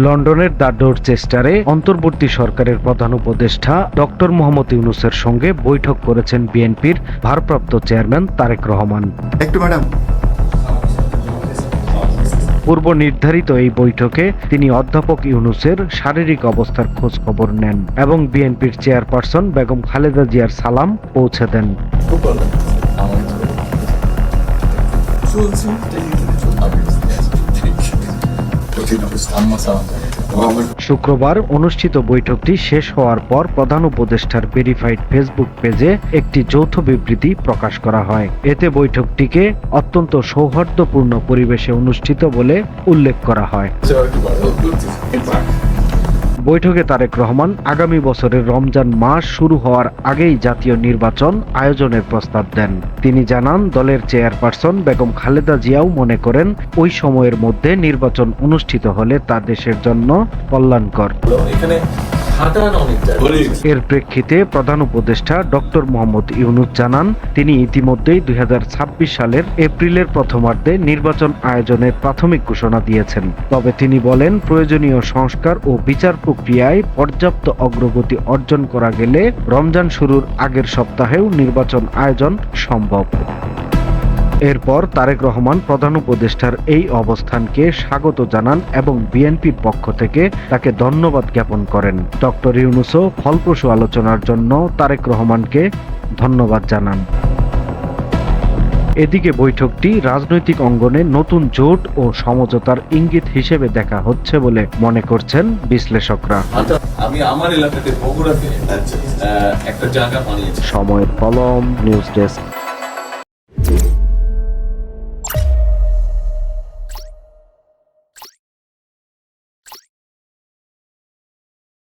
লন্ডনের দ্য ডোরচেস্টারে অন্তর্বর্তী সরকারের প্রধান উপদেষ্টা ডক্টর মোহাম্মদ ইউনূসের সঙ্গে বৈঠক করেছেন বিএনপির ভারপ্রাপ্ত চেয়ারম্যান তারেক রহমান। পূর্ব নির্ধারিত এই বৈঠকে তিনি অধ্যাপক ইউনূসের শারীরিক অবস্থার খোঁজ খবর নেন এবং বিএনপির চেয়ারপারসন বেগম খালেদা জিয়ার সালাম পৌঁছে দেন। শুক্রবার অনুষ্ঠিত বৈঠকটি শেষ হওয়ার পর প্রধান উপদেষ্টার ভেরিফাইড ফেসবুক পেজে একটি যৌথ বিবৃতি প্রকাশ করা হয়। এতে বৈঠকটিকে অত্যন্ত সৌহার্দ্যপূর্ণ পরিবেশে অনুষ্ঠিত বলে উল্লেখ করা হয়। বৈঠকে তারেক রহমান আগামী বছরের রমজান মাস শুরু হওয়ার আগেই জাতীয় নির্বাচন আয়োজনের প্রস্তাব দেন। তিনি জানান, দলের চেয়ারপারসন বেগম খালেদা জিয়াও মনে করেন ওই সময়ের মধ্যে নির্বাচন অনুষ্ঠিত হলে তা দেশের জন্য কল্যাণকর। এর প্রেক্ষিতে প্রধান উপদেষ্টা ডক্টর মোহাম্মদ ইউনূস জানান, তিনি ইতিমধ্যেই 2026 সালের এপ্রিলের প্রথমার্ধে নির্বাচন আয়োজনের প্রাথমিক ঘোষণা দিয়েছেন। তবে তিনি বলেন, প্রয়োজনীয় সংস্কার ও বিচার প্রক্রিয়ায় পর্যাপ্ত অগ্রগতি অর্জন করা গেলে রমজান শুরুর আগের সপ্তাহেও নির্বাচন আয়োজন সম্ভব। এরপর তারেক রহমান প্রধান উপদেষ্টার এই অবস্থানকে স্বাগত জানান এবং বিএনপির পক্ষ থেকে তাকে ধন্যবাদ জ্ঞাপন করেন। ডক্টর ইউনূসও ফলপ্রসূ আলোচনার জন্য তারেক রহমানকে ধন্যবাদ জানান। এদিকে বৈঠকটি রাজনৈতিক অঙ্গনে নতুন জোট ও সমঝোতার ইঙ্গিত হিসেবে দেখা হচ্ছে বলে মনে করছেন বিশ্লেষকরা। আমি আমার এলাকাতে বগুড়াতে একটা জায়গা বানিয়েছি। সময়ের কলম, নিউজ ডেস্ক।